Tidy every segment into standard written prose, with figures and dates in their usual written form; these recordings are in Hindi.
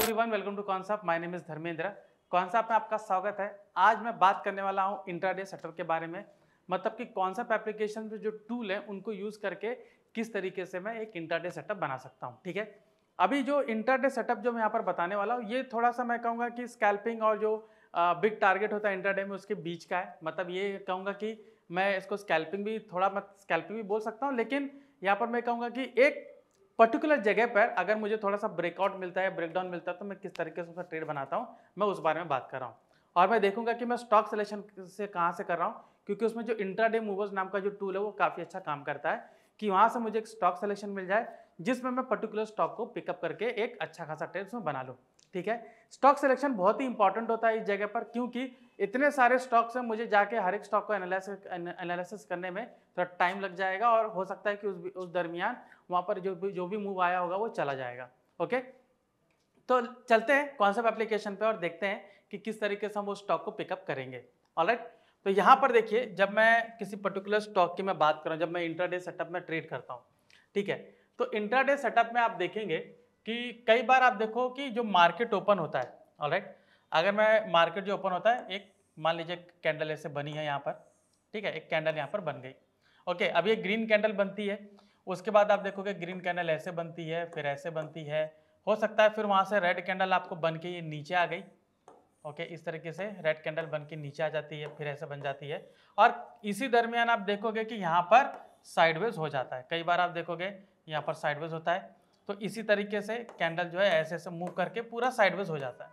Everyone, welcome to concept. My name is Dharmendra. Concept में आपका स्वागत है। आज मैं बात करने वाला हूं इंट्राडे सेटअप के बारे में, मतलब कि कॉन्सेप्ट एप्लीकेशन में जो टूल है उनको यूज करके किस तरीके से मैं एक इंट्राडे सेटअप बना सकता हूं। ठीक है, अभी जो इंट्राडे सेटअप जो मैं यहाँ पर बताने वाला हूँ ये थोड़ा सा मैं कहूँगा कि स्कैल्पिंग और जो बिग टारगेट होता है इंट्राडे में उसके बीच का है। मतलब ये कहूँगा कि मैं इसको स्कैल्पिंग भी थोड़ा मैं स्कैल्पिंग भी बोल सकता हूँ, लेकिन यहाँ पर मैं कहूँगा कि एक पर्टिकुलर जगह पर अगर मुझे थोड़ा सा ब्रेकआउट मिलता है, ब्रेकडाउन मिलता है, तो मैं किस तरीके से उसका ट्रेड बनाता हूँ मैं उस बारे में बात कर रहा हूँ। और मैं देखूंगा कि मैं स्टॉक सिलेक्शन से कहाँ से कर रहा हूँ, क्योंकि उसमें जो इंट्राडे मूवर्स नाम का जो टूल है वो काफ़ी अच्छा काम करता है कि वहाँ से मुझे एक स्टॉक सिलेक्शन मिल जाए जिसमें मैं पर्टिकुलर स्टॉक को पिकअप करके एक अच्छा खासा ट्रेड उसमें बना लूँ। ठीक है, स्टॉक सिलेक्शन बहुत ही इंपॉर्टेंट होता है इस जगह पर, क्योंकि इतने सारे स्टॉक्स हैं, मुझे जाके हर एक स्टॉक को एनालिसिस करने में थोड़ा टाइम लग जाएगा और हो सकता है कि उस दरमियान वहाँ पर जो भी मूव आया होगा वो चला जाएगा। ओके, तो चलते हैं कॉन्सेप्ट एप्लीकेशन पे और देखते हैं कि किस तरीके से हम उस स्टॉक को पिकअप करेंगे। ऑलराइट, तो यहाँ पर देखिए, जब मैं किसी पर्टिकुलर स्टॉक की मैं बात कर रहा हूँ, जब मैं इंट्राडे सेटअप में ट्रेड करता हूँ, ठीक है, तो इंट्राडे सेटअप में आप देखेंगे कि कई बार आप देखो कि जो मार्केट ओपन होता है, ऑलराइट, अगर मैं मार्केट जो ओपन होता है, एक मान लीजिए कैंडल ऐसे बनी है यहाँ पर, ठीक है, एक कैंडल यहाँ पर बन गई। ओके, अब ये ग्रीन कैंडल बनती है, उसके बाद आप देखोगे ग्रीन कैंडल ऐसे बनती है, फिर ऐसे बनती है, हो सकता है फिर वहाँ से रेड कैंडल आपको बन के ये नीचे आ गई। ओके, इस तरीके से रेड कैंडल बन के नीचे आ जाती है, फिर ऐसे बन जाती है, और इसी दरमियान आप देखोगे कि यहाँ पर साइडवेज हो जाता है। कई बार आप देखोगे यहाँ पर साइडवेज होता है, तो इसी तरीके से कैंडल जो है ऐसे ऐसे मूव करके पूरा साइडवेज हो जाता है।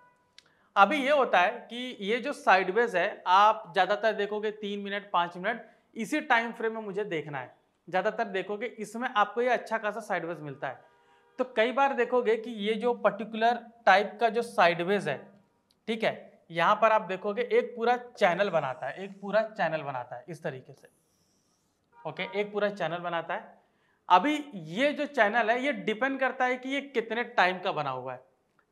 अभी ये होता है कि ये जो साइडवेज है आप ज़्यादातर देखोगे 3 मिनट 5 मिनट इसी टाइम फ्रेम में मुझे देखना है, ज़्यादातर देखोगे इसमें आपको ये अच्छा खासा साइडवेज मिलता है। तो कई बार देखोगे कि ये जो पर्टिकुलर टाइप का जो साइडवेज है, ठीक है, यहाँ पर आप देखोगे एक पूरा चैनल बनाता है, एक पूरा चैनल बनाता है इस तरीके से। ओके, एक पूरा चैनल बनाता है। अभी ये जो चैनल है ये डिपेंड करता है कि ये कितने टाइम का बना हुआ है,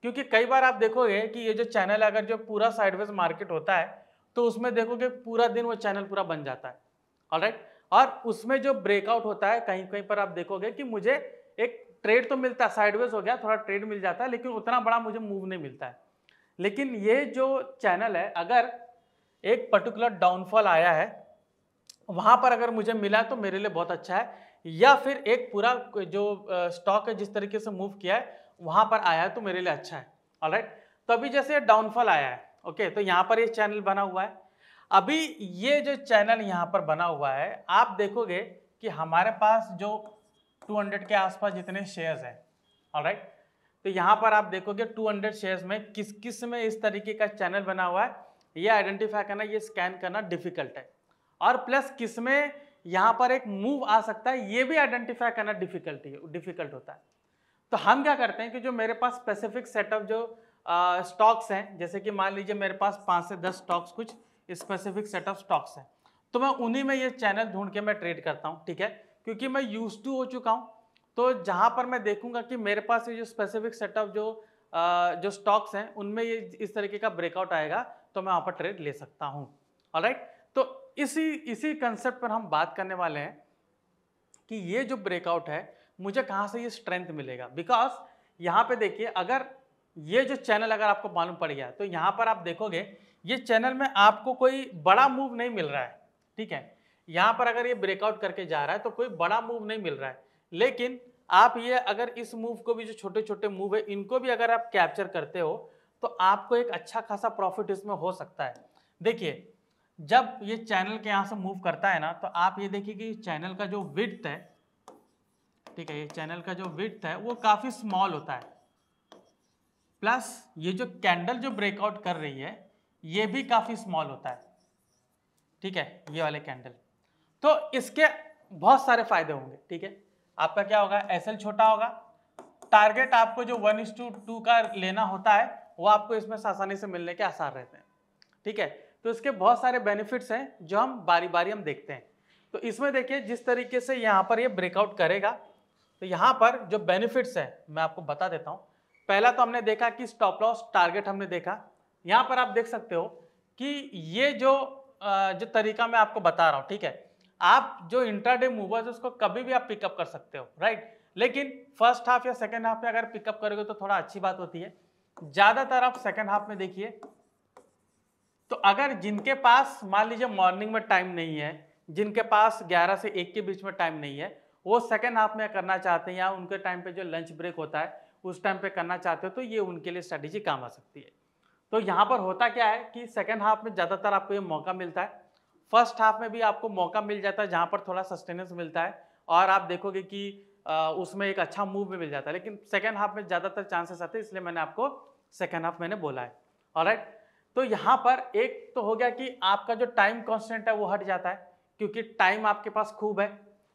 क्योंकि कई बार आप देखोगे कि ये जो चैनल अगर जो पूरा साइडवेज मार्केट होता है तो उसमें देखोगे पूरा दिन वो चैनल पूरा बन जाता है। ऑलराइट, और उसमें जो ब्रेकआउट होता है कहीं कहीं पर आप देखोगे कि मुझे एक ट्रेड तो मिलता है, साइडवेज हो गया, थोड़ा ट्रेड मिल जाता है, लेकिन उतना बड़ा मुझे मूव नहीं मिलता है। लेकिन ये जो चैनल है, अगर एक पर्टिकुलर डाउनफॉल आया है वहां पर अगर मुझे मिला तो मेरे लिए बहुत अच्छा है, या फिर एक पूरा जो स्टॉक है जिस तरीके से मूव किया है वहां पर आया है तो मेरे लिए अच्छा है। ऑलराइट, तो अभी जैसे डाउनफॉल आया है, ओके, तो यहाँ पर ये चैनल बना हुआ है। अभी ये जो चैनल यहाँ पर बना हुआ है आप देखोगे कि हमारे पास जो 200 के आसपास जितने शेयर्स हैं, ऑलराइट, तो यहाँ पर आप देखोगे 200 शेयर्स में किस किस में इस तरीके का चैनल बना हुआ है, ये आइडेंटिफाई करना, ये स्कैन करना डिफिकल्ट है, और प्लस किसमें यहाँ पर एक मूव आ सकता है ये भी आइडेंटिफाई करना डिफिकल्ट होता है। तो हम क्या करते हैं कि जो मेरे पास स्पेसिफिक सेटअप जो स्टॉक्स हैं, जैसे कि मान लीजिए मेरे पास 5 से 10 स्टॉक्स कुछ स्पेसिफिक सेटअप स्टॉक्स हैं, तो मैं उन्हीं में ये चैनल ढूंढ के मैं ट्रेड करता हूँ। ठीक है, क्योंकि मैं यूज टू हो चुका हूँ, तो जहाँ पर मैं देखूंगा कि मेरे पास ये जो स्पेसिफिक सेटअप जो स्टॉक्स हैं उनमें ये इस तरीके का ब्रेकआउट आएगा तो मैं वहाँ पर ट्रेड ले सकता हूँ। ऑलराइट, तो इसी कंसेप्ट पर हम बात करने वाले हैं कि ये जो ब्रेकआउट है मुझे कहाँ से ये स्ट्रेंथ मिलेगा। बिकॉज यहाँ पे देखिए, अगर ये जो चैनल अगर आपको मालूम पड़ गया तो यहाँ पर आप देखोगे ये चैनल में आपको कोई बड़ा मूव नहीं मिल रहा है। ठीक है, यहाँ पर अगर ये ब्रेकआउट करके जा रहा है तो कोई बड़ा मूव नहीं मिल रहा है, लेकिन आप ये अगर इस मूव को भी, जो छोटे छोटे मूव है इनको भी अगर आप कैप्चर करते हो तो आपको एक अच्छा खासा प्रॉफिट इसमें हो सकता है। देखिए, जब ये चैनल के यहाँ से मूव करता है ना, तो आप ये देखिए कि चैनल का जो विड्थ है, ठीक है, ये चैनल का जो विड्थ है वो काफी स्मॉल होता है, प्लस ये जो कैंडल जो ब्रेकआउट कर रही है ये भी काफी स्मॉल होता है। ठीक है, ये वाले कैंडल, तो इसके बहुत सारे फायदे होंगे। ठीक है, आपका क्या होगा, एसएल छोटा होगा, टारगेट आपको जो 1:2 का लेना होता है वो आपको इसमें आसानी से मिलने के आसार रहते हैं। ठीक है, तो इसके बहुत सारे बेनिफिट्स हैं जो हम बारी बारी हम देखते हैं। तो इसमें देखिए जिस तरीके से यहाँ पर ये ब्रेकआउट करेगा, तो यहाँ पर जो बेनिफिट्स है मैं आपको बता देता हूँ। पहला तो हमने देखा कि स्टॉप लॉस टारगेट हमने देखा। यहाँ पर आप देख सकते हो कि ये जो तरीका मैं आपको बता रहा हूँ, ठीक है, आप जो इंट्राडे मूवर्स है उसको कभी भी आप पिकअप कर सकते हो, राइट, लेकिन फर्स्ट हाफ या सेकेंड हाफ में अगर पिकअप करोगे तो थोड़ा अच्छी बात होती है। ज्यादातर आप सेकंड हाफ में देखिए, तो अगर जिनके पास मान लीजिए मॉर्निंग में टाइम नहीं है, जिनके पास 11 से 1 के बीच में टाइम नहीं है, वो सेकंड हाफ में करना चाहते हैं या उनके टाइम पे जो लंच ब्रेक होता है उस टाइम पे करना चाहते हो, तो ये उनके लिए स्ट्रेटेजी काम आ सकती है। तो यहाँ पर होता क्या है कि सेकंड हाफ में ज़्यादातर आपको ये मौका मिलता है, फर्स्ट हाफ में भी आपको मौका मिल जाता है जहाँ पर थोड़ा सस्टेनेंस मिलता है और आप देखोगे कि उसमें एक अच्छा मूव भी मिल जाता है, लेकिन सेकंड हाफ में ज़्यादातर चांसेस आते हैं, इसलिए मैंने आपको सेकंड हाफ मैंने बोला है। ऑलराइट, तो यहाँ पर एक तो हो गया कि आपका जो टाइम कॉन्स्टेंट है वो हट जाता है, क्योंकि टाइम आपके पास खूब है,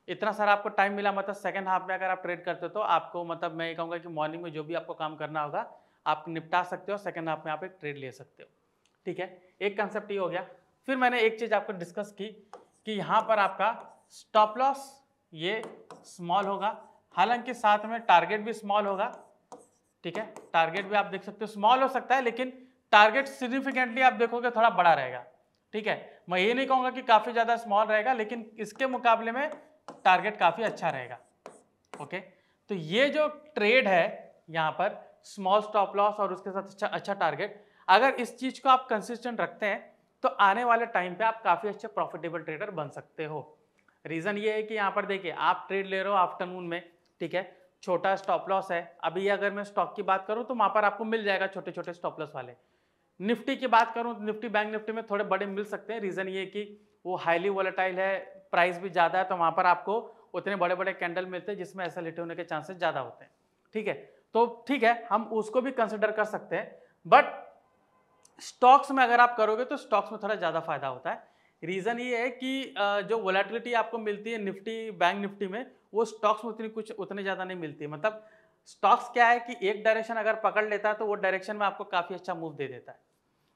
इतना सारा आपको टाइम मिला, मतलब सेकंड हाफ में अगर आप ट्रेड करते हो तो आपको मतलब मैं ये कहूँगा कि मॉर्निंग में जो भी आपको काम करना होगा आप निपटा सकते हो, सेकंड हाफ में आप एक ट्रेड ले सकते हो। ठीक है, एक कंसेप्ट ये हो गया। फिर मैंने एक चीज़ आपको डिस्कस की कि यहाँ पर आपका स्टॉप लॉस ये स्मॉल होगा, हालांकि साथ में टारगेट भी स्मॉल होगा। ठीक है, टारगेट भी आप देख सकते हो स्मॉल हो सकता है, लेकिन टारगेट सिग्निफिकेंटली आप देखोगे थोड़ा बड़ा रहेगा। ठीक है, मैं ये नहीं कहूँगा कि काफ़ी ज़्यादा स्मॉल रहेगा, लेकिन इसके मुकाबले में टारगेट काफ़ी अच्छा रहेगा। ओके, तो ये जो ट्रेड है यहाँ पर स्मॉल स्टॉप लॉस और उसके साथ अच्छा टारगेट, अगर इस चीज़ को आप कंसिस्टेंट रखते हैं तो आने वाले टाइम पे आप काफ़ी अच्छे प्रॉफिटेबल ट्रेडर बन सकते हो। रीज़न ये है कि यहाँ पर देखिए आप ट्रेड ले रहे हो आफ्टरनून में, ठीक है, छोटा स्टॉप लॉस है। अभी अगर मैं स्टॉक की बात करूँ तो वहाँ पर आपको मिल जाएगा छोटे छोटे स्टॉप लॉस वाले। निफ्टी की बात करूँ, निफ्टी बैंक निफ्टी में थोड़े बड़े मिल सकते हैं, रीज़न ये कि वो हाईली वोलेटाइल है, प्राइस भी ज़्यादा है, तो वहाँ पर आपको उतने बड़े बड़े कैंडल मिलते हैं जिसमें एसएलटी होने के चांसेस ज़्यादा होते हैं। ठीक है, तो ठीक है, हम उसको भी कंसिडर कर सकते हैं, बट स्टॉक्स में अगर आप करोगे तो स्टॉक्स में थोड़ा ज़्यादा फायदा होता है। रीज़न ये है कि जो वोलेटिलिटी आपको मिलती है निफ्टी बैंक निफ्टी में, वो स्टॉक्स में उतनी ज़्यादा नहीं मिलती है। मतलब स्टॉक्स क्या है कि एक डायरेक्शन अगर पकड़ लेता है तो वो डायरेक्शन में आपको काफ़ी अच्छा मूव दे देता है।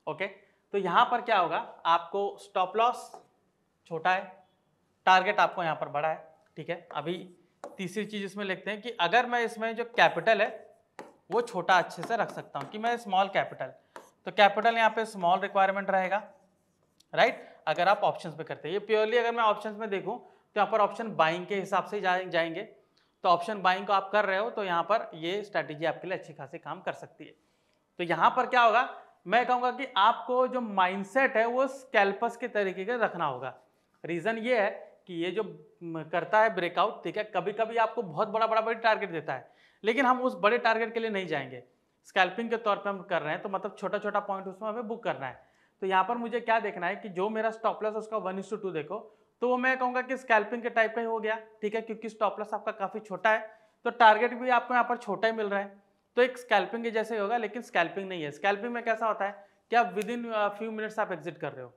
ओके, तो यहाँ पर क्या होगा, आपको स्टॉप लॉस छोटा है, टारगेट आपको यहाँ पर बड़ा है। ठीक है, अभी तीसरी चीज़ इसमें लिखते हैं कि अगर मैं इसमें जो कैपिटल है वो छोटा अच्छे से रख सकता हूँ कि मैं स्मॉल कैपिटल, तो कैपिटल यहाँ पे स्मॉल रिक्वायरमेंट रहेगा, राइट। अगर आप ऑप्शंस पे करते हैं, ये प्योरली अगर मैं ऑप्शंस में देखूँ तो यहाँ पर ऑप्शन बाइंग के हिसाब से जाएंगे, तो ऑप्शन बाइंग को आप कर रहे हो तो यहाँ पर ये स्ट्रैटेजी आपके लिए अच्छी खासी काम कर सकती है। तो यहाँ पर क्या होगा, मैं कहूँगा कि आपको जो माइंडसेट है वो स्कैल्पर्स के तरीके का रखना होगा। रीज़न ये है कि ये जो करता है ब्रेकआउट, ठीक है, कभी कभी आपको बहुत बड़ी टारगेट देता है, लेकिन हम उस बड़े टारगेट के लिए नहीं जाएंगे, स्कैल्पिंग के तौर पे हम कर रहे हैं, तो मतलब छोटा छोटा पॉइंट उसमें हमें बुक करना है। तो यहाँ पर मुझे क्या देखना है कि जो मेरा स्टॉप लॉस उसका 1:2 देखो, तो वो मैं कहूँगा कि स्कैल्पिंग के टाइप का ही हो गया। ठीक है, क्योंकि स्टॉप लॉस आपका काफ़ी छोटा है तो टारगेट भी आपको यहाँ पर छोटा ही मिल रहा है, तो एक स्कैल्पिंग के जैसे होगा, लेकिन स्कैल्पिंग नहीं है। स्कैल्पिंग में कैसा होता है कि आप विद इन फ्यू मिनट्स आप एग्जिट कर रहे हो,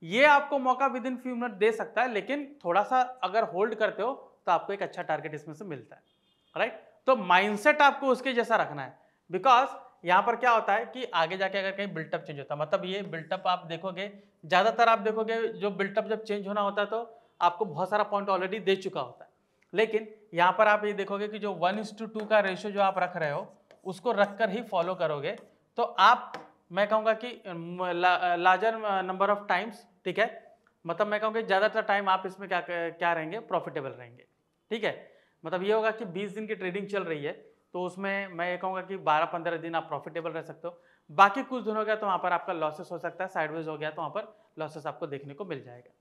ये आपको मौका विद इन फ्यू मिनट दे सकता है, लेकिन थोड़ा सा अगर होल्ड करते हो तो आपको एक अच्छा टारगेट इसमें से मिलता है, राइट। तो माइंडसेट आपको उसके जैसा रखना है, बिकॉज यहाँ पर क्या होता है कि आगे जाके अगर कहीं बिल्टअप चेंज होता है, मतलब ये बिल्टअप आप देखोगे, ज़्यादातर आप देखोगे जो बिल्टअप जब चेंज होना होता है तो आपको बहुत सारा पॉइंट ऑलरेडी दे चुका होता है, लेकिन यहाँ पर आप ये देखोगे कि जो 1:2 का रेशियो जो आप रख रहे हो उसको रखकर ही फॉलो करोगे, तो आप, मैं कहूँगा कि लार्जर नंबर ऑफ टाइम्स, ठीक है, मतलब मैं कहूँगा ज़्यादातर टाइम आप इसमें क्या रहेंगे, प्रॉफिटेबल रहेंगे। ठीक है, मतलब ये होगा कि 20 दिन की ट्रेडिंग चल रही है तो उसमें मैं ये कहूँगा कि 12-15 दिन आप प्रॉफिटेबल रह सकते हो, बाकी कुछ दिन हो गया तो वहाँ पर आपका लॉसेस हो सकता है, साइडवेज हो गया तो वहाँ पर लॉसेस आपको देखने को मिल जाएगा।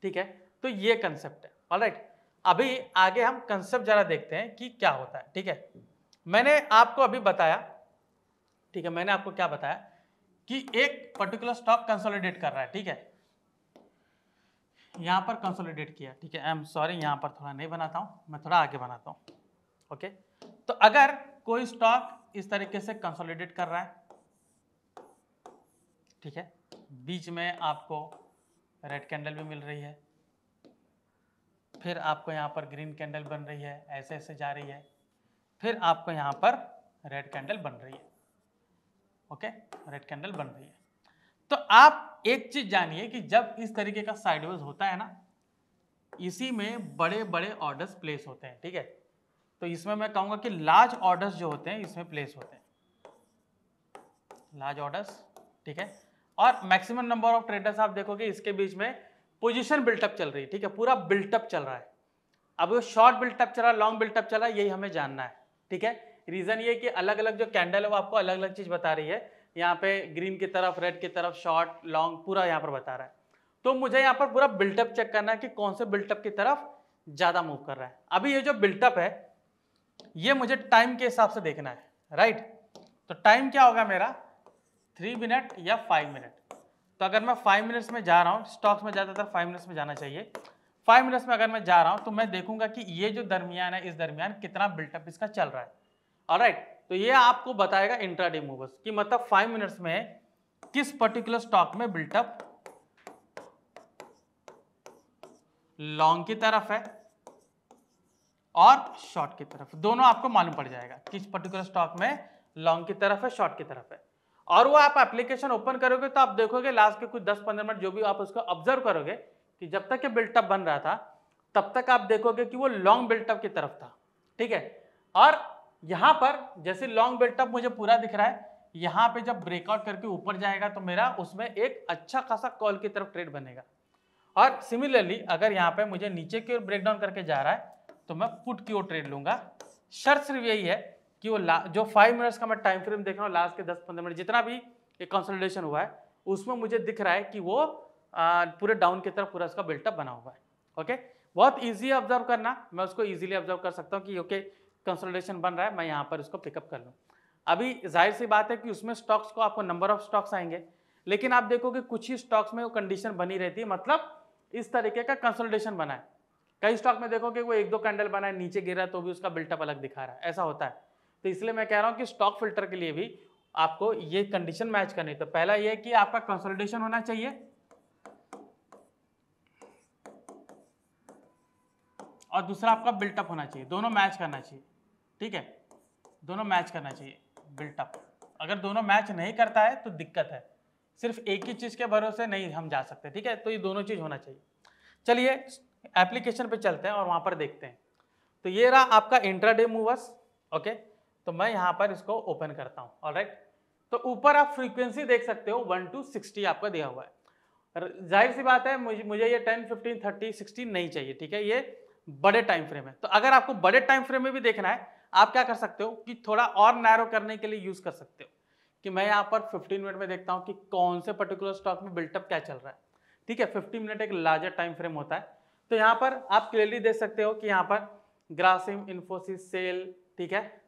ठीक है, तो ये कंसेप्ट है। ऑलराइट, अभी आगे हम कंसेप्ट जरा देखते हैं कि क्या होता है। ठीक है, मैंने आपको अभी बताया, ठीक है, मैंने आपको क्या बताया कि एक पर्टिकुलर स्टॉक कंसोलिडेट कर रहा है, ठीक है, यहाँ पर कंसोलिडेट किया, ठीक है, आई एम सॉरी, यहाँ पर थोड़ा नहीं बनाता हूँ, मैं थोड़ा आगे बनाता हूँ। ओके, तो अगर कोई स्टॉक इस तरीके से कंसोलिडेट कर रहा है, ठीक है, बीच में आपको रेड कैंडल भी मिल रही है, फिर आपको यहाँ पर ग्रीन कैंडल बन रही है, ऐसे ऐसे जा रही है, फिर आपको यहाँ पर रेड कैंडल बन रही है। ओके, रेड कैंडल बन रही है। तो आप एक चीज जानिए कि जब इस तरीके का साइडवेज होता है ना, इसी में बड़े बड़े ऑर्डर्स प्लेस होते हैं। ठीक है, तो इसमें मैं कहूंगा कि लार्ज ऑर्डर्स जो होते हैं इसमें प्लेस होते हैं, लार्ज ऑर्डर्स। ठीक है, और मैक्सिमम नंबर ऑफ ट्रेडर्स आप देखोगे इसके बीच में पोजीशन बिल्टअप चल रही है। ठीक है, पूरा बिल्टअप चल रहा है। अब वो शॉर्ट बिल्टअप चल रहा है, लॉन्ग बिल्टअप चल रहा है, यही हमें जानना है। ठीक है, रीजन ये कि अलग अलग जो कैंडल है वो आपको अलग अलग चीज बता रही है। यहाँ पे ग्रीन की तरफ, रेड की तरफ, शॉर्ट, लॉन्ग पूरा यहाँ पर बता रहा है। तो मुझे यहाँ पर पूरा बिल्टअप चेक करना है कि कौन से बिल्टअप की तरफ ज्यादा मूव कर रहा है। अभी ये जो बिल्टअप है ये मुझे टाइम के हिसाब से देखना है, राइट। तो टाइम क्या होगा मेरा, 3 मिनट या 5 मिनट। तो अगर मैं 5 मिनट्स में जा रहा हूँ, स्टॉक्स में ज़्यादातर 5 मिनट्स में जाना चाहिए। 5 मिनट्स में अगर मैं जा रहा हूँ तो मैं देखूंगा कि ये जो दरमियान है, इस दरमियान कितना बिल्टअप इसका चल रहा है। ऑलराइट, तो ये आपको बताएगा इंट्राडे मूवर्स कि मतलब 5 मिनट्स में किस पर्टिकुलर स्टॉक में बिल्टअप लॉन्ग की तरफ है और शॉर्ट की तरफ, दोनों आपको मालूम पड़ जाएगा किस पर्टिकुलर स्टॉक में लॉन्ग की तरफ है, शॉर्ट की तरफ है। और वो आप एप्लीकेशन ओपन करोगे तो आप देखोगे लास्ट के कुछ 10-15 मिनट जो भी आप उसको ऑब्जर्व करोगे कि जब तक ये बिल्टअप बन रहा था तब तक आप देखोगे कि वो लॉन्ग बिल्टअप की तरफ था, ठीक है। और यहां पर जैसे लॉन्ग बिल्टअप मुझे पूरा दिख रहा है, यहां पे जब ब्रेकआउट करके ऊपर जाएगा तो मेरा उसमें एक अच्छा खासा कॉल की तरफ ट्रेड बनेगा। और सिमिलरली अगर यहाँ पे मुझे नीचे की ओर ब्रेकडाउन करके जा रहा है तो मैं पुट की ओर ट्रेड लूंगा। शर्त सिर्फ यही है कि वो जो 5 मिनट्स का मैं टाइम फ्रेम देख रहा हूँ, लास्ट के 10-15 मिनट जितना भी एक कंसोलिडेशन हुआ है उसमें मुझे दिख रहा है कि वो पूरे डाउन की तरफ पूरा इसका बिल्टअप बना हुआ है। ओके, बहुत ईजी ऑब्जर्व करना, मैं उसको ईजिली ऑब्जर्व कर सकता हूँ कि ओके कंसोलिडेशन बन रहा है, मैं यहाँ पर इसको पिकअप कर लूँ। अभी जाहिर सी बात है कि उसमें स्टॉक्स को आपको नंबर ऑफ स्टॉक्स आएंगे, लेकिन आप देखोगे कुछ ही स्टॉक्स में वो कंडीशन बनी रहती है, मतलब इस तरीके का कंसोलिडेशन बना है। कई स्टॉक में देखोगे वो 1-2 कैंडल बना है, नीचे गिरा तो भी उसका बिल्टअप अलग दिखा रहा है, ऐसा होता है। तो इसलिए मैं कह रहा हूँ कि स्टॉक फिल्टर के लिए भी आपको ये कंडीशन मैच करनी है। तो पहला ये कि आपका कंसोलिडेशन होना चाहिए और दूसरा आपका बिल्टअप होना चाहिए, दोनों मैच करना चाहिए, ठीक है, दोनों मैच करना चाहिए बिल्टअप। अगर दोनों मैच नहीं करता है तो दिक्कत है, सिर्फ एक ही चीज के भरोसे नहीं हम जा सकते, ठीक है। तो ये दोनों चीज होना चाहिए। चलिए एप्लीकेशन पे चलते हैं और वहां पर देखते हैं। तो ये रहा आपका इंट्राडे मूवर्स। ओके, तो मैं यहाँ पर इसको ओपन करता हूँ। ऑलराइट, तो ऊपर आप फ्रीक्वेंसी देख सकते हो 1 to 60 आपका दिया हुआ है। जाहिर सी बात है मुझे ये 10, 15, 30, 60 नहीं चाहिए, ठीक है, ये बड़े टाइम फ्रेम है। तो अगर आपको बड़े टाइम फ्रेम में भी देखना है, आप क्या कर सकते हो कि थोड़ा और नैरो करने के लिए यूज कर सकते हो कि मैं यहाँ पर 15 मिनट में देखता हूँ कि कौन से पर्टिकुलर स्टॉक में बिल्टअप क्या चल रहा है, ठीक है। 15 मिनट एक लार्जर टाइम फ्रेम होता है। तो यहाँ पर आप क्लियरली देख सकते हो कि यहाँ पर ग्रासिम, इन्फोसिस, सेल, ठीक है,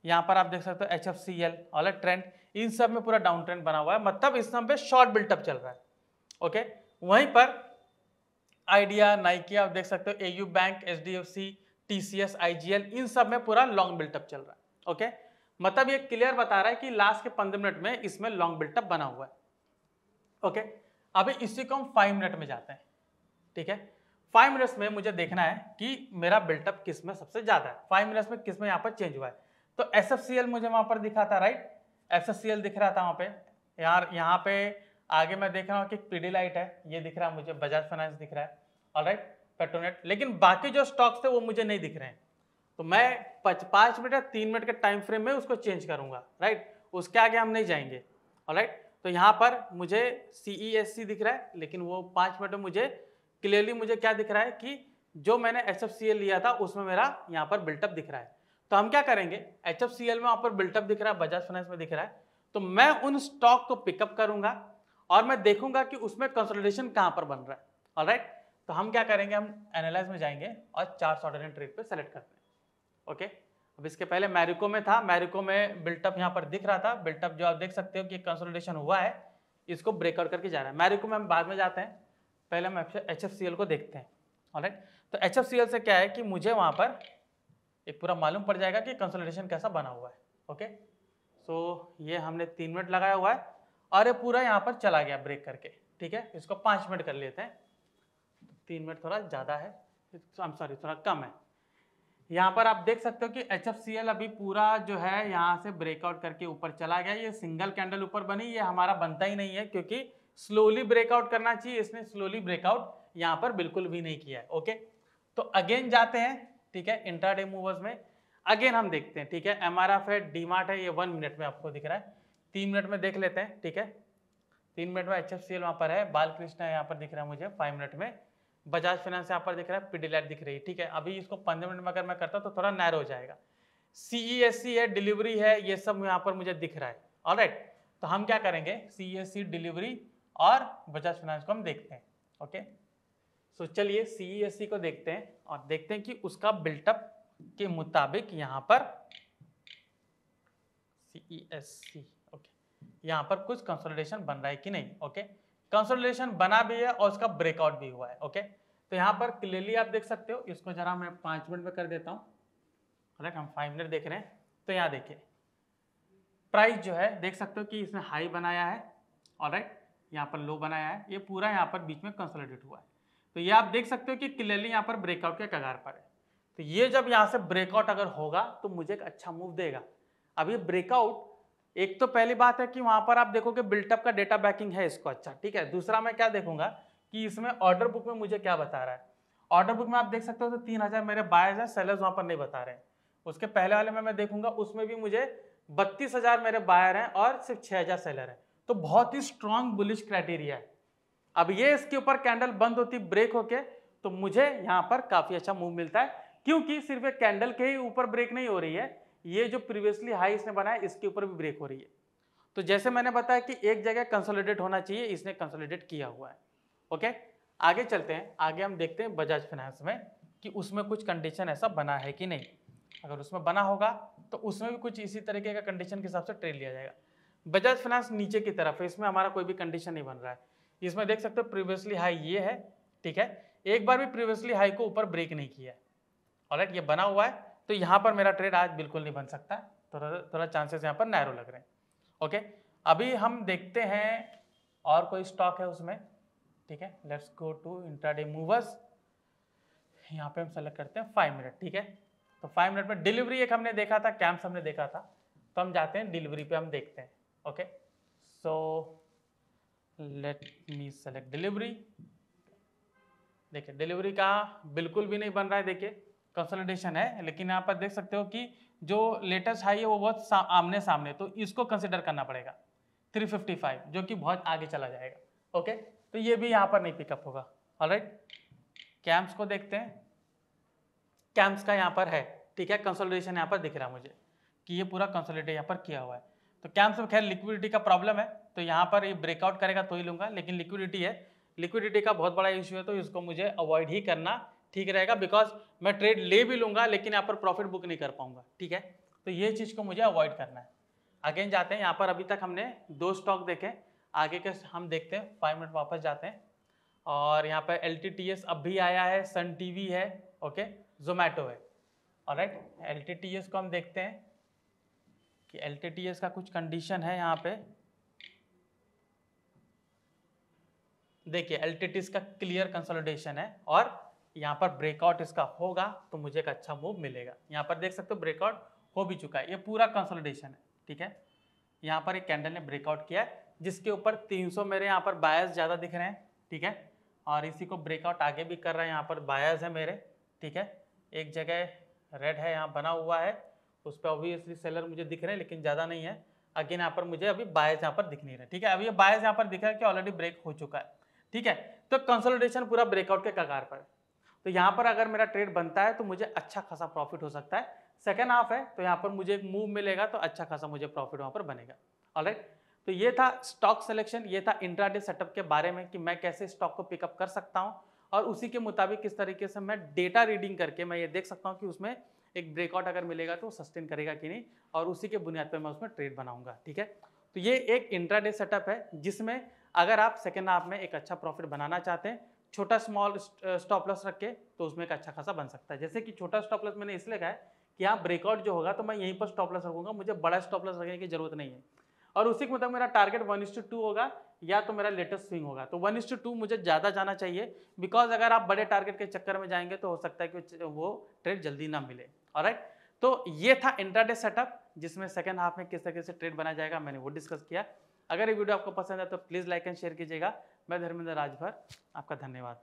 यहाँ पर आप देख सकते हो HFCL और ट्रेंड, इन सब में पूरा डाउन ट्रेंड बना हुआ है, मतलब इस समय पे शॉर्ट बिल्टअप चल रहा है। ओके, वहीं पर आइडिया, नाइकी आप देख सकते हो, AU bank, HDFC, TCS, IGL, इन सब में पूरा लॉन्ग बिल्टअप चल रहा है। ओके, मतलब ये क्लियर बता रहा है कि लास्ट के 15 मिनट में इसमें लॉन्ग बिल्टअप बना हुआ है। ओके, अभी इसी को हम 5 मिनट में जाते हैं, ठीक है। 5 मिनट्स में मुझे देखना है कि मेरा बिल्टअप किस में सबसे ज्यादा है, 5 मिनट्स में किस में यहाँ पर चेंज हुआ है। तो SFCL मुझे वहां पर दिखा था, राइट, SFCL दिख रहा था वहां पे यार। यहाँ पे आगे मैं देख रहा हूँ कि पीडीलाइट है, ये दिख रहा है मुझे, बजाज फाइनेंस दिख रहा है, ऑलराइट, पेट्रोनेट, लेकिन बाकी जो स्टॉक्स थे वो मुझे नहीं दिख रहे हैं। तो मैं 5 मिनट या 3 मिनट के टाइम फ्रेम में उसको चेंज करूंगा, राइट, उसके आगे हम नहीं जाएंगे। ऑलराइट, तो यहाँ पर मुझे CESC दिख रहा है, लेकिन वो 5 मिनट में मुझे क्लियरली मुझे क्या दिख रहा है कि जो मैंने HFCL लिया था उसमें मेरा यहाँ पर बिल्टअप दिख रहा है। तो हम क्या करेंगे, HFCL में वहाँ पर बिल्टअप दिख रहा है, बजाज फाइनेंस में दिख रहा है, तो मैं उन स्टॉक को पिकअप करूंगा और मैं देखूंगा कि उसमें कंसोलिडेशन कहाँ पर बन रहा है। ऑलराइट, तो हम क्या करेंगे, हम एनालाइज में जाएंगे और चार्ट ऑर्डर एंड ट्रेड पे सेलेक्ट करते हैं। ओके, अब इसके पहले मैरिको में था, मैरिको में बिल्टअप यहाँ पर दिख रहा था, बिल्टअप जो आप देख सकते हो कि कंसोलिडेशन हुआ है, इसको ब्रेकआउट करके जा रहा है। मैरिको में हम बाद में जाते हैं, पहले हम HFCL को देखते हैं। ऑलराइट, तो HFCL से क्या है कि मुझे वहां पर एक पूरा मालूम पड़ जाएगा कि कंसोलिडेशन कैसा बना हुआ है। ओके, सो ये हमने 3 मिनट लगाया हुआ है और ये पूरा यहाँ पर चला गया ब्रेक करके, ठीक है। इसको 5 मिनट कर लेते हैं, 3 मिनट थोड़ा ज़्यादा है, सॉरी थोड़ा कम है। यहाँ पर आप देख सकते हो कि HFCL अभी पूरा जो है यहाँ से ब्रेकआउट करके ऊपर चला गया। ये सिंगल कैंडल ऊपर बनी, ये हमारा बनता ही नहीं है क्योंकि स्लोली ब्रेकआउट करना चाहिए, इसने स्लोली ब्रेकआउट यहाँ पर बिल्कुल भी नहीं किया है। ओके, तो अगेन जाते हैं, ठीक है, इंट्राडे मूवर्स में अगेन हम देखते हैं, ठीक है। MRF है, डीमार्ट है, ये 1 मिनट में आपको दिख रहा है, 3 मिनट में देख लेते हैं, ठीक है। 3 मिनट में HFCL वहाँ पर है, बालकृष्ण यहाँ पर दिख रहा है मुझे 5 मिनट में, बजाज फाइनेंस यहाँ पर दिख रहा है, पीडीलाइट दिख रही है, ठीक है। अभी इसको 15 मिनट में अगर मैं करता हूँ तो थोड़ा नैरो हो जाएगा, CESC है, डिलीवरी है, ये सब यहाँ पर मुझे दिख रहा है। ऑलराइट, तो हम क्या करेंगे, CESC, डिलीवरी और बजाज फाइनेंस को हम देखते हैं। ओके, सो चलिए CESC को देखते हैं और देखते हैं कि उसका बिल्टअप के मुताबिक यहाँ पर CESC, ओके, यहाँ पर कुछ कंसोलिडेशन बन रहा है कि नहीं। ओके, कंसोलिडेशन बना भी है और उसका ब्रेकआउट भी हुआ है। ओके, तो यहाँ पर क्लियरली आप देख सकते हो, इसको जरा मैं 5 मिनट में कर देता हूँ। राइट, हम 5 मिनट देख रहे हैं, तो यहाँ देखिए प्राइस जो है देख सकते हो कि इसने हाई बनाया है, ऑलराइट, यहाँ पर लो बनाया है, ये पूरा यहाँ पर बीच में कंसोलिडेट हुआ है। तो ये आप देख सकते हो कि क्लियरली यहाँ पर ब्रेकआउट के कगार पर है। तो ये जब यहाँ से ब्रेकआउट अगर होगा तो मुझे एक अच्छा मूव देगा। अब ये ब्रेकआउट, एक तो पहली बात है कि वहां पर आप देखोगे बिल्टअप का डेटा बैकिंग है इसको, अच्छा ठीक है। दूसरा मैं क्या देखूंगा कि इसमें ऑर्डर बुक में मुझे क्या बता रहा है। ऑर्डर बुक में आप देख सकते हो तो 3000 मेरे बायर्स है, सेलर्स वहां पर नहीं बता रहे हैं। उसके पहले वाले में मैं देखूंगा, उसमें भी मुझे 32,000 मेरे बायर हैं और सिर्फ 6,000 सेलर है। तो बहुत ही स्ट्रॉन्ग बुलिश क्राइटेरिया है। अब ये इसके ऊपर कैंडल बंद होती ब्रेक होके तो मुझे यहाँ पर काफी अच्छा मूव मिलता है, क्योंकि सिर्फ एक कैंडल के ही ऊपर ब्रेक नहीं हो रही है, ये जो प्रीवियसली हाई इसने बनाया इसके ऊपर भी ब्रेक हो रही है। तो जैसे मैंने बताया कि एक जगह कंसोलिडेट होना चाहिए, इसने कंसोलिडेट किया हुआ है। ओके, आगे चलते हैं, आगे हम देखते हैं बजाज फाइनेंस में कि उसमें कुछ कंडीशन ऐसा बना है कि नहीं। अगर उसमें बना होगा तो उसमें भी कुछ इसी तरीके का कंडीशन के हिसाब से ट्रेड लिया जाएगा। बजाज फाइनेंस नीचे की तरफ है, इसमें हमारा कोई भी कंडीशन नहीं बन रहा है। इसमें देख सकते हो प्रीवियसली हाई ये है, ठीक है, एक बार भी प्रीवियसली हाई को ऊपर ब्रेक नहीं किया है। ऑलराइट, ये बना हुआ है, तो यहाँ पर मेरा ट्रेड आज बिल्कुल नहीं बन सकता, थोड़ा चांसेस यहाँ पर नैरो लग रहे हैं। ओके, अभी हम देखते हैं और कोई स्टॉक है उसमें, ठीक है। Let's go to intraday movers, यहाँ पे हम सेलेक्ट करते हैं 5 मिनट, ठीक है। तो 5 मिनट में डिलीवरी एक हमने देखा था, कैंप्स हमने देखा था, तो हम जाते हैं डिलीवरी पे, हम देखते हैं। Okay, so let me select delivery. देखिए डिलीवरी का बिल्कुल भी नहीं बन रहा है, देखिए कंसोलिडेशन है, लेकिन यहाँ पर देख सकते हो कि जो लेटेस्ट हाई है वो बहुत आमने सामने, तो इसको कंसिडर करना पड़ेगा 355, जो कि बहुत आगे चला जाएगा। ओके, तो ये भी यहाँ पर नहीं पिकअप होगा। ऑलराइट, कैम्प्स को देखते हैं, कैम्प्स का यहाँ पर है, ठीक है, कंसोलिडेशन यहाँ पर दिख रहा है मुझे कि ये पूरा कंसोलिडेट यहाँ पर किया हुआ है। तो कैम्प्स में खैर लिक्विडिटी का प्रॉब्लम है, तो यहाँ पर ये ब्रेकआउट करेगा तो ही लूंगा, लेकिन लिक्विडिटी है, लिक्विडिटी का बहुत बड़ा इश्यू है, तो इसको मुझे अवॉइड ही करना ठीक रहेगा, बिकॉज मैं ट्रेड ले भी लूंगा लेकिन यहाँ पर प्रॉफिट बुक नहीं कर पाऊंगा, ठीक है। तो ये चीज़ को मुझे अवॉइड करना है। अगेन जाते हैं, यहाँ पर अभी तक हमने 2 स्टॉक देखे, आगे के हम देखते हैं, 5 मिनट वापस जाते हैं, और यहाँ पर LTTS अब भी आया है, सन टीवी है, ओके, जोमेटो है। ऑलराइट, LTTS को हम देखते हैं कि LTTS का कुछ कंडीशन है यहाँ पे। देखिए LTTS का क्लियर कंसोलिडेशन है और यहाँ पर ब्रेकआउट इसका होगा तो मुझे एक अच्छा मूव मिलेगा। यहाँ पर देख सकते हो ब्रेकआउट हो भी चुका है, ये पूरा कंसोलिडेशन है, ठीक है। यहाँ पर एक कैंडल ने ब्रेकआउट किया है जिसके ऊपर 300 मेरे यहाँ पर बायर्स ज़्यादा दिख रहे हैं, ठीक है, और इसी को ब्रेकआउट आगे भी कर रहा है, यहाँ पर बायर्स है मेरे, ठीक है। एक जगह रेड है यहाँ बना हुआ है, उस पर ऑब्वियसली सेलर मुझे दिख रहे हैं लेकिन ज़्यादा नहीं है। अगेन यहाँ पर मुझे अभी बायर्स यहाँ पर दिख नहीं रहे, ठीक है। अभी ये बायर्स यहाँ पर दिख रहा है कि ऑलरेडी ब्रेक हो चुका है, ठीक है। तो कंसोलिडेशन पूरा ब्रेकआउट के कगार पर है, तो यहाँ पर अगर मेरा ट्रेड बनता है तो मुझे अच्छा खासा प्रॉफिट हो सकता है। सेकेंड हाफ है तो यहाँ पर मुझे एक मूव मिलेगा तो अच्छा खासा मुझे प्रॉफिट वहाँ पर बनेगा। ऑलराइट, तो ये था स्टॉक सिलेक्शन, ये था इंट्राडे सेटअप के बारे में कि मैं कैसे स्टॉक को पिकअप कर सकता हूँ और उसी के मुताबिक किस तरीके से मैं डेटा रीडिंग करके मैं ये देख सकता हूँ कि उसमें एक ब्रेकआउट अगर मिलेगा तो सस्टेन करेगा कि नहीं, और उसी के बुनियाद पर मैं उसमें ट्रेड बनाऊंगा, ठीक है। तो ये एक इंट्राडे सेटअप है जिसमें अगर आप सेकेंड हाफ में एक अच्छा प्रॉफिट बनाना चाहते हैं, छोटा स्मॉल स्टॉप लॉस रख के, तो उसमें एक अच्छा खासा बन सकता है। जैसे कि छोटा स्टॉप लॉस मैंने इसलिए कहा है कि यहाँ ब्रेकआउट जो होगा तो मैं यहीं पर स्टॉप लॉस रखूंगा, मुझे बड़ा स्टॉप लॉस रखने की जरूरत नहीं है, और उसी के मुताबिक मेरा टारगेट 1:2 होगा या तो मेरा लेटेस्ट स्विंग होगा। तो 1:2 मुझे ज़्यादा जाना चाहिए, बिकॉज अगर आप बड़े टारगेट के चक्कर में जाएंगे तो हो सकता है कि वो ट्रेड जल्दी ना मिले। ऑलराइट, तो ये था इंट्राडे सेटअप जिसमें सेकेंड हाफ में किस तरीके से ट्रेड बनाया जाएगा मैंने वो डिस्कस किया। अगर ये वीडियो आपको पसंद है तो प्लीज़ लाइक एंड शेयर कीजिएगा। मैं धर्मेंद्र राजभर, आपका धन्यवाद।